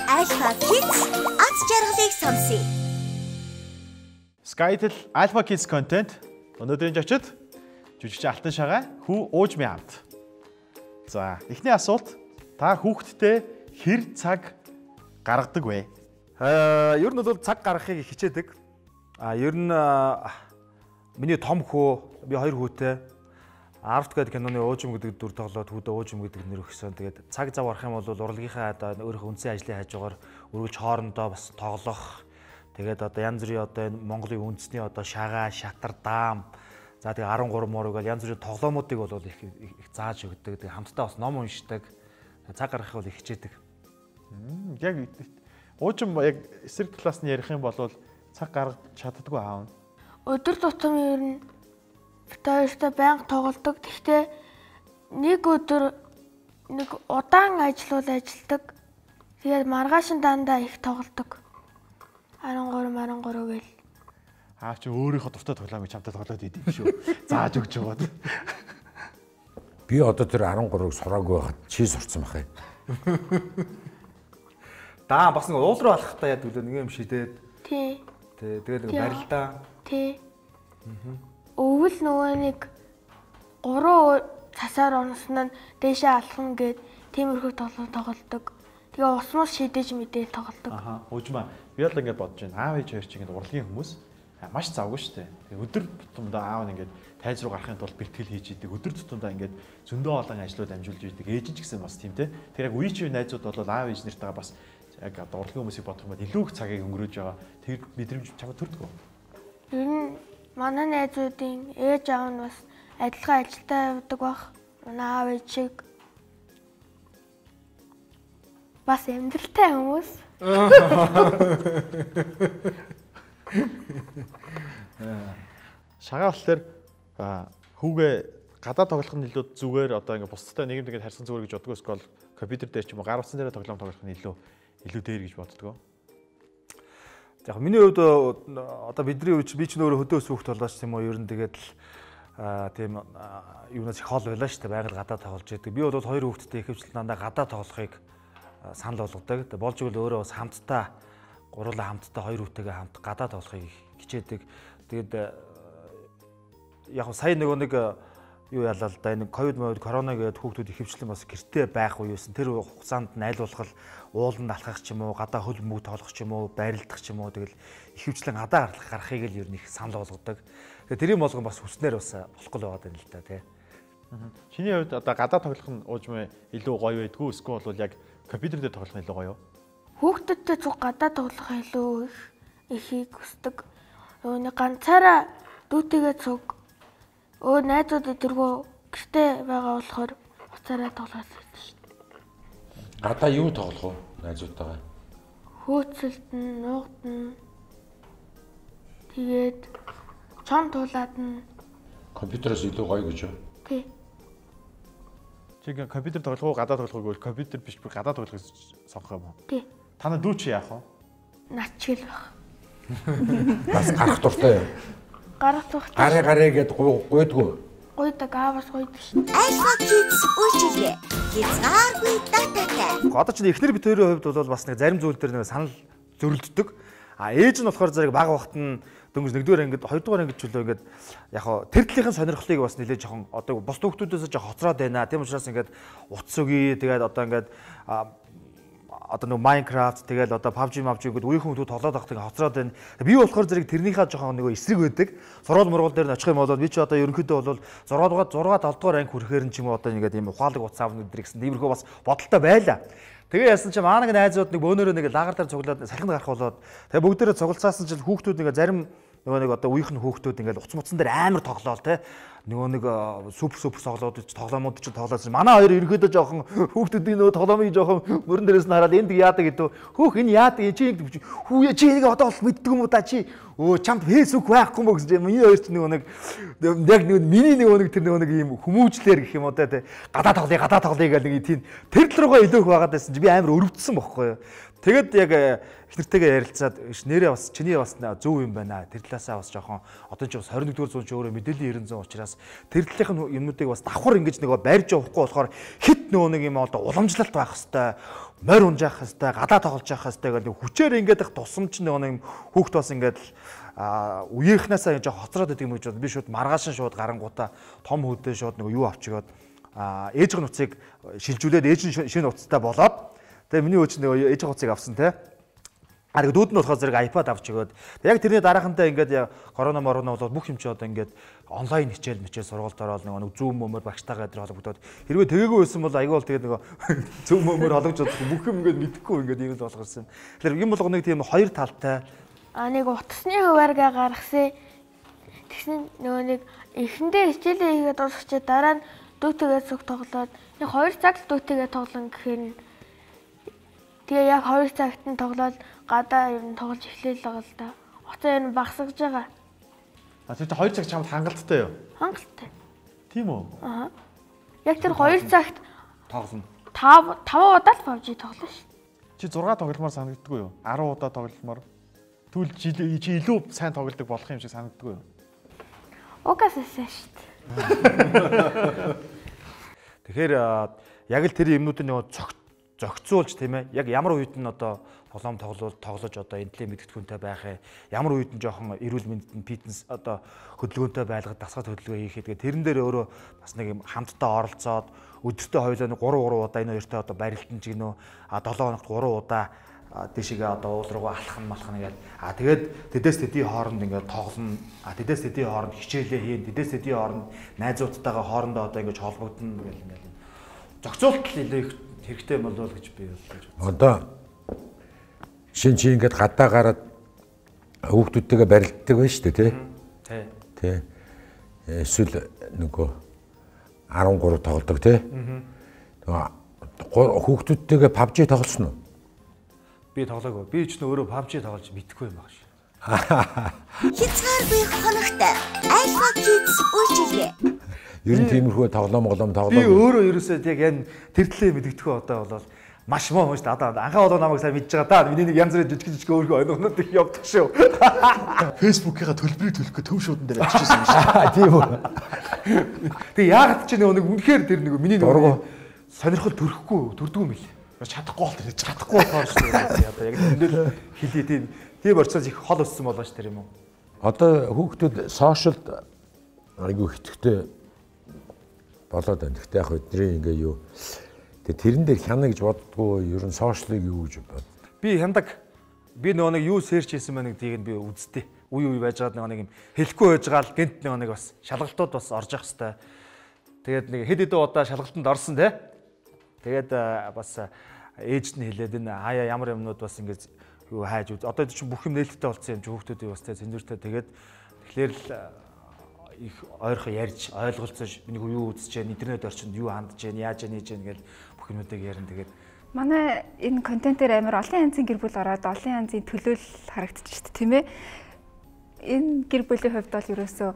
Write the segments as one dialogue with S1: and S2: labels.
S1: Alpha Kids ат жаргалыг сонсъё.
S2: Skytel Alpha Kids content өнөөдрийн зочид жүжигч Алтан Шагаа хүү Уужмын хамт. За, эхний асуулт та хүүхдтэй хэр цаг гаргадаг вэ?
S3: Ер нь бол цаг гаргахыг хичээдэг. Ер нь миний том хөө би 2 хүүтэй 10 гэдэг киноны Уужим гэдэг дүр тоглоод хүүдээ Уужим гэдэг нэр өгсөн. Тэгээд цаг зав гарах юм бол урлагийнхаа өөрийнхөө үндсэн ажлын хажуугаар өргөж хоорондоо бас тоглох. Тэгээд янз бүрийн энэ Монголын үндэсний шагаа, шатар, даам. За тэгээд 13 муур гэл янз бүрийн тоглоомуудыг бол их зааж өгдөг. Тэгээд хамтдаа бас ном уншдаг. Цаг гаргахыг бол их хичээдэг.
S2: Яг Уужим яг эсрэг талаас нь ярих юм бол цаг гаргаж чаддаггүй аав.
S4: Өдөр тутам ер нь битээрээ байнга тоглодог. Гэхдээ нэг өдөр нэг удаан ажилдаг. Тэгээд маргааш нь дандаа их тоглодог. 13 гээл.
S2: Чи өөрийнхөө дуртай тоглоомыг чамтай тоглоод идэв шүү. Зааж өгч жагаад.
S5: Би одоо тэр 13-ыг сураагүй байхад чи сурцсан бах юм.
S3: Даа бас нэг уул руу алхахтаа яд үлээ нэг юм шидээд.
S4: Тий.
S3: Тэгээд барилдаа.
S4: Тий. Өвөл нөгөө нэг 3 цасаар оносноо дээшээ алхам гээд тиймэрхүү тоглодог. Тэгээ усмус шидэж мэдээ тоглодог.
S2: Уужмаа би л ингэж бодож байна. Аав ээж хоёр чинь ингэ урлагийн хүмүүс маш завгүй шүү дээ. Тэгээ өдөр тутамдаа аав нь ингэ тайз руу гарахын тулд бэлтгэл хийж идэг. Өдөр тутамдаа ингэ зөндөө олон ажлууд амжуулж идэг. Ээж нь ч гэсэн бас тийм те. Тэр яг үе чив найзууд бол аав ээж нартайгаа бас яг урлагийн хүмүүсийг бодох юм бол илүү их цагийг өнгөрөөж байгаа. Тэр мэдрэмж чамд төрдөг үү?
S4: Ер нь манай найзуудын ээж аав нь бас адилхан ажилдаа явдаг бах. Манай аав ээж шиг бас амьдралтай хүмүүс.
S2: Шагаа болохоор хүүгээ гадаа тоглох нь илүү зүгээр ингээ бусдтай нэгэнд харьцан зүгээр гэж боддог эсвэл компьютер дээр ч юм уу гар утсан дээр тоглоом тоглох нь илүү дээр гэж боддгоо.
S3: Яг миний хувьд одоо бидний хувьд би ч нөөрөө хөдөөс хүүхд болооч тийм үү ер нь тэгээд л тийм юунаас их хол байлаа шүү дээ байгаль гадаа тоглож байдаг. Би бол 2 хүүхэдтэй ихэвчлэн дандаа гадаа тоглохыг санал болгодог. Тэгээд болж игэл өөрөө бас хамтдаа гурлаа хамтдаа 2 хүүтэйгээ хамт гадаа тоглохыг хичээдэг. Тэгээд яг сая нэг юу ялаа л да энэ ковид корона гэдэг хүүхдүүд ихэвчлэн бас гэртээ байх үеэсэн тэр хугацаанд нь аль болох ууланд алхах ч юм уу гадаа хөл мөг тоглох ч юм уу байрлах ч юм уу тэгэл ихэвчлэн гадаа гарахыг л ер нь их санал болгодог. Тэгээ тэрийн болгон бас хүснээр бас болохгүй л байгаа юм л да тий.
S2: Чиний хувьд одоо гадаа тоглох нь уужмаа илүү гоё байдгүй эсвэл бол яг компьютер дээр тоглох нь илүү гоё юу?
S4: Хүүхдүүдтэй цуг гадаа тоглох илүү ихийг хүсдэг. Өөний ганцаараа дүүтэйгээ цуг найзууд өдөргөө гэртээ байгаа болохоор уцаараа тоглоод байдаг шүү дээ.
S5: Гадаа юу тоглох вэ найзуудтайгаа?
S4: Хөөцөлдөн, нуугдана. Тэгээд чон туулаад нь
S5: Компьютероос илүү гоё гэж юу?
S4: тий.
S2: Чи компьютер тоглох уу гадаа тоглох уу? Компьютер биш би гадаа тоглохыг сонгох юм уу?
S4: Тий.
S2: Та нар дүү чи яах вэ?
S4: Начил байх.
S5: Бас гарах дуртай юу?
S4: Гарах тухтай.
S5: Гараа гэд гойдгоо.
S4: Гойдаг аавас гойдаг шүү.
S1: Alpha Kids үйлчилгээ. Хязгааргүй дататай.
S3: Одоо ч эхнэр бит хоёрын хувьд бол бас нэг зарим зүйл дээр нэг санал зөрөлддөг. Ээж нь болохоор зэрэг бага вахт нь дөнгөж 1-р ангид 2-р ангид ч үлээ ингээд яг тэр талынхын сонирхлыг бас нэлээд жоохон одоо бус хүүхдүүдээс жоохон хоцроод байна. Тийм учраас ингээд утас өгье. Тэгээд одоо ингээд одоо нэг Minecraft тэгэл одоо PUBG ингээд үеийн хүмүүс тоглоод байхдаа хоцроод байна. Би болохоор зэрэг тэрнийхээ жоохон нэг эсрэг байдаг. Сургууль мургуул дээр нь очих юм бол би ч одоо ерөнхийдөө бол 6 7 анги хүрэхээр нь ч юм уу одоо ингээд ийм ухаалаг утас аавна гэдэг гэсэн тиймэрхүү бас бодолтой байлаа. Тэгээ яасан чи манай найзууд нэг бөөнөрөө нэг лагер дээр цуглаад салхинд гарах болоод тэгээ бүгдээрээ цугалцаасан чинь хүүхдүүд нэг зарим нэг одоо үеийнхэн хүүхдүүд ингээд уц муцсан дээр амар тоглоол те нэг супер тоглоомууд ч тоглосон. Манай хоёр ерөөдөө жоохон хүүхдүүдийн тоглоомыг жоохон мөрөн дээрээс нь хараад энд яадаг гэдэг. Хөөх энэ яадаг чи хүүе чи нэг одоо бол мэддэг юм уу та чи чамд фэйсбુક байхгүй мө гэж миний хоёр ч нэг яг миний нэг тэр нэг юм хүмүүжлэр гэх юм уу те гадаа тоглоё гэх нэг тийм тэр тал руугаа илүүх байгаад байсан чи би амар өрөвдсөн бохоггүй юу. Тэгэд яг эхнэртэйгээ ярилцаад нэрээ бас чиний бас зөв юм байна. Тэр талаасаа бас жоохон одоо ч бас 21-р зуун ч өөрөө мэдээллийн 90 зуун учраас тэр талынхын юмнуудыг бас давхар ингэж нэг барьж явахгүй болохоор хит нэг юм одоо уламжлалт байх хэвээр морь унжаах хэвээр гадаа тоглож явах хэвээр гэдэг хүчээр ингээд их тусамч нэг хүүхд бас ингээд үеийнхнээсээ жоох хоцроод идэг юм гэж бод би шууд маргааш шууд гарангуудаа том хөдөө шууд нэг юу авчигаад ээжийн нуцыг шилжүүлээд ээжийн шинэ уцтай болоод тэгээ миний өөч нэг ээжийн уцыг авсан те ариг дүүд нь болохоор зэрэг iPad авч өгөөд яг тэрний дараахантай ингээд корона мороно болоод бүх юм чи одоо ингээд онлайн хичээл сургуульд ороод нэг Zoom мөмөр багштайгаа дээр холбогдоод хэрвээ тэгээгүй байсан бол аягүй бол тэгээд нэг Zoom мөмөр холбогдож бүх юм ингээд мэдэхгүй ингээд юм л болгосон. Тэгэхээр юм болгоныг тийм хоёр талтай
S4: нэг утасны хувааргаа гаргасан. Тэгсэн нөгөө нэг эхэндээ хичээлээ хийгээд дуусчихээ дараа нь дүүтэйгээ зүг тоглоод нэг 2 цаг л дүүтэйгээ тоглоно гэхээр тэгээ яг 2 цагт нь тоглоод гадаа ер нь тоглож эхлээл байгаа л да. Утаа ер нь багсагж байгаа.
S2: Тэр 2 цаг чамд хангалттай юу?
S4: Хангалттай.
S2: Тийм үү?
S4: Аа. Яг тэр 2 цагт
S3: тоглоно.
S4: 5 удаа л PUBG тоглоо шүү.
S2: Чи 6 тогломоор санагддаггүй юу? 10 удаа тогломоор. Түл чи илүү сайн тоглодог болох юм шиг санагддаггүй юу?
S4: Угаасаа шүү.
S3: Тэгэхээр яг л тэр юмнуудын нэг зохицуулж тийм ээ. Яг ямар үед нь одоо тоглож одоо энэтлээ мэдгэдэггүнтэй байх юм. Ямар үед нь жоохон эрүүл мэндэд фитнес одоо хөдөлгөөнтэй байлгах, дасгал хөдөлгөөн хийхэд тэрэн дээр өөрөө бас нэг юм хамтдаа оролцоод өдөртөө хоёулаа 3 удаа энэ хоёртой одоо барилтан ч гинөө 7 хоногт 3 удаа дэшигээ одоо уул руугаа алхах нэгээд тэгээд тэдэс тэдийн хооронд ингээд тоглоно. Тэдэс тэдийн хооронд хичээлээ хийн. Тэдэс тэдийн хооронд найзуудтайгаа хоорондоо одоо ингээд холбогдно гэл ингээд зохицуулт илүү их хэрэгтэй болов гэж би бодож байна.
S5: Одоо чи ингээд гадаа гараад хүүхдүүдтэйгээ барилддаг байна шүү дээ тий. Тий. Эсвэл нөгөө 13 тоглодог тий. Хүүхдүүдтэйгээ PUBG тоглосон уу?
S3: Би тоглоогүй. Би ч өөрөө PUBG тоглож мэдэхгүй юм байна шүү.
S1: Хязгааргүй хоногтой Alpha Kids үйлчилгээ.
S5: Ер нь тиймэрхүү тоглоом
S3: Би өөрөө ерөөсөө яг энэ тэр төлөө мэддэхгүй одоо болол маш муу шүү дээ. Одоо анхаа болоо намайг сайн мэдж байгаа да. Миний нэг янз бүрийн жижиг өөргөө оногнод их явдаг шүү.
S2: Facebook-ийнхаа төлбөрийг төлөх төв шуудан дээр ажиллажсэн юм шиг.
S5: тийм үү.
S3: Тэгээ яагаад ч нэг үнэхээр тэр нэг миний нэг сонирхол төрдгөө юм билээ.
S2: Чадахгүй бол тэр
S3: чадахгүй болохоор шүү дээ. Одоо яг тэндэл хэлээ тийм орцоос их хол өссөн болоо ш тэр юм уу?
S5: Одоо хүүхдүүд сошиалд айгүй хэцүүтэй болоод байна. Гэхдээ яг өдрийн ингээ юу тэрэн дээр хяна гэж боддгоо ер нь сошиалыг юу гэж бод.
S3: Би хяндаг. Би нөгөө нэг юу серч хийсэн мэ нэг тийг нь би үзтээ. Үе байж гад нэг юм хэлэхгүй байж гаал гэнт нэг бас шалгалтууд бас орж явах хэвээр. Тэгээд нэг хэд хэдэн удаа шалгалтанд орсон те. Тэгээд бас ээжд нь хэлээд энэ хаяа ямар юмнууд бас ингэж юу хайж үз. Одоо чинь бүх юм нээлттэй болсон юм чи хүүхдүүдийн бас зэнзүүртэй тэгээд тэгэхээр л их ойрхон ярьж ойлголцож миний юу үзэж जैन интернет орчинд юу хандж जैन яаж яаж гэж бүх юмнуудыг ярина тэгээд
S6: манай энэ контентээр амар олон янзын гэр бүл ороод олон янзын төлөөлөл харагдчих шүү дээ тийм ээ. Энэ гэр бүлийн хувьд бол ерөөсөө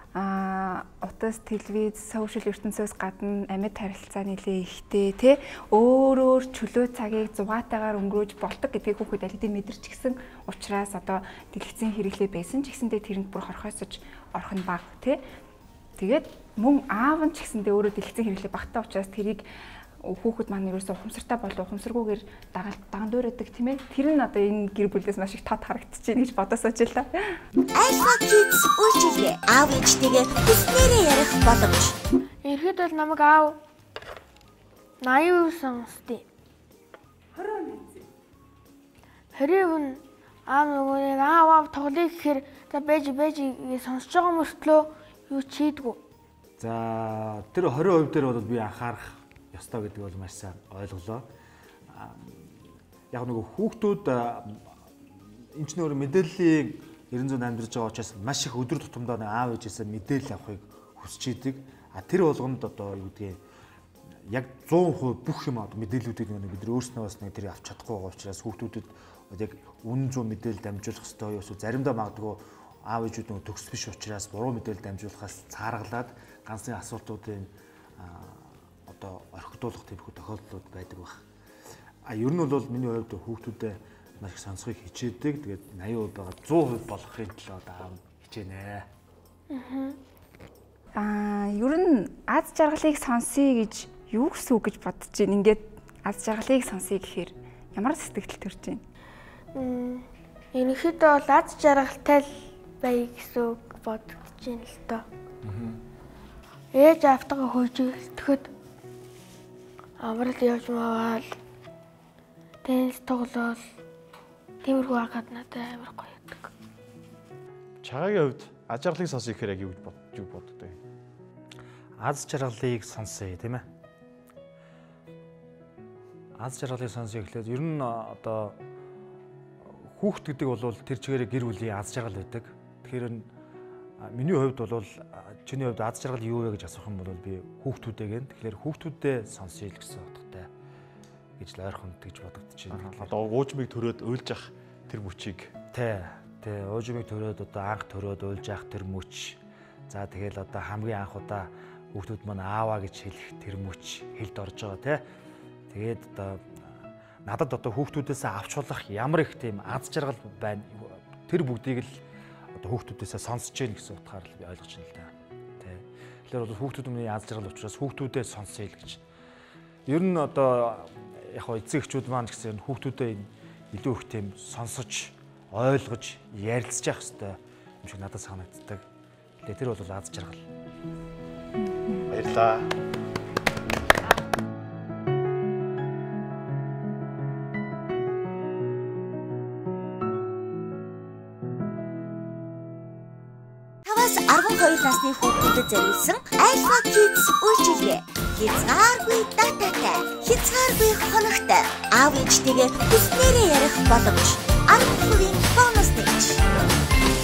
S6: утас, телевиз, сошиал ертөнцөөс гадна амьд харилцаа нэлээ ихтэй тий өөр чөлөө цагийг зугаатайгаар өнгөрөөж болдог гэдгийг хүүхэд аль хэдийн мэдэрч гисэн учраас одоо дэлгэцийн хэрэглээ байсан ч гэсэндээ тэрэнд бүр хорхоосож орох нь бага тий тэгээд мөн аав нь ч гэсэндээ өөрөө дэлгэцийн хэрэглээ багтаа учраас тэрийг хүүхэд маань ерөөсөө ухамсартай болов ухамсаргүйгээр даган дуурайдаг тийм ээ. Тэр нь одоо энэ гэр бүлээс маш их тод харагдчихээн гэж бодосооч л та.
S1: Alpha Kids үйлчилгээ. Аав ээжтэйгээ хүснээрээ ярих боломж.
S4: Ерхэд бол намайг аав 80% сонсдیں۔ 20% аав нөгөө аав тоглоё гэхээр за бэж гэж сонсож байгаа мөртлөө юу чийдгүү.
S3: За тэр 20% дээр бол би анхаарах ёстой гэдэг бол маш сайн ойлголоо. Яг нөгөө хүүхдүүд энэ ч нөр мэдээллийн 900 амьдарч байгаа учраас маш их өдөр тутамдаа аав ээжээсээ мэдээлэл авахыг хүсэж идэг. Тэр болгонд одоо юу гэдгийг яг 100% бүх юм одоо мэдээллүүдийг бид нар өөрснөө бас нэг тэр авч чадахгүй байгаа учраас хүүхдүүдэд яг үнэн зөв мэдээлэл дамжуулах хэрэгтэй юу эсвэл заримдаа магадгүй аав ээжүүд нөгөө төгс биш учраас буруу мэдээлэл дамжуулахаас цааргалаад ганцны асуултуудын одоо орхигдуулах тиймэрхүү тохиолдлууд байдаг баг. Ер нь бол миний хувьд хүүхдүүдэд маш их сонсхийг хичээдэг. Тэгээд 80% байгаа 100% болохын төлөө одоо аав хичээнэ.
S6: Ер нь аз жаргалыг сонсъё гэж юу гэсэн үг гэж бодож байна. Ингээд аз жаргалыг сонсъё гэхээр ямар сэтгэл төрж байна?
S4: Ерөнхийдөө бол аз жаргалтай л бай гэсэн үг бодогдож байна л доо. Ээж автгаа хөөжөлтөхөд амрал явж мавал теннис тоглоол тиймэрхүү хагаад надад амар гоё яддаг.
S2: Чагагийн хувьд аз жаргалыг сонсох гэхээр яг юу боддог?
S3: Аз жаргалыг сонсъё тийм ээ. Аз жаргалыг сонсъё гэхлээр ер нь одоо хүүхэд гэдэг бол тэр чигээрээ гэр бүлийн аз жаргал байдаг. Тэгэхээр миний хувьд бол чиний хувьд аз жаргал юу вэ гэж асуух юм бол би хүүхдүүдээ гэн. Тэгэхээр хүүхдүүдээ сонсъё л гэсэн утгатай гэж л ойрхон тэгж бодогдож байна.
S2: Одоо уужмыг төрөөд уйлж ах тэр мөчийг
S3: тий уужмыг төрөөд одоо анх төрөөд уйлж ах тэр мөч. За тэгэл одоо хамгийн анх удаа хүүхдүүд маань ааваа гэж хэлэх тэр мөч хэлд орж байгаа тий. Тэгээд одоо надад одоо хүүхдүүдээс авч болох ямар их тийм аз жаргал байна. Тэр бүгдийг л одоо хүүхдүүдээс сонсож гин гэсэн утгаар л би ойлгож байна л да. Тэ. Тэгэхээр бол хүүхдүүдийн аз жаргал учраас хүүхдүүдээ сонсъё л гэж. Ер нь одоо яг хоо эцэг эхчүүд маань гэсэн хүүхдүүдээ илүү их тийм сонсож, ойлгож, ярилцж явах хэрэгтэй юм шиг надад санагддаг. Тэгээ тэр бол аз жаргал.
S2: Баярлалаа.
S1: Таваас 12 насны хүүхдэд зориулсан Alpha Kids үйлчилгээ. Хязгааргүй дататай, хязгааргүй хоногтой, аав ээжтэйгээ хүснээрээ ярих боломж. 10% бонус нэгж.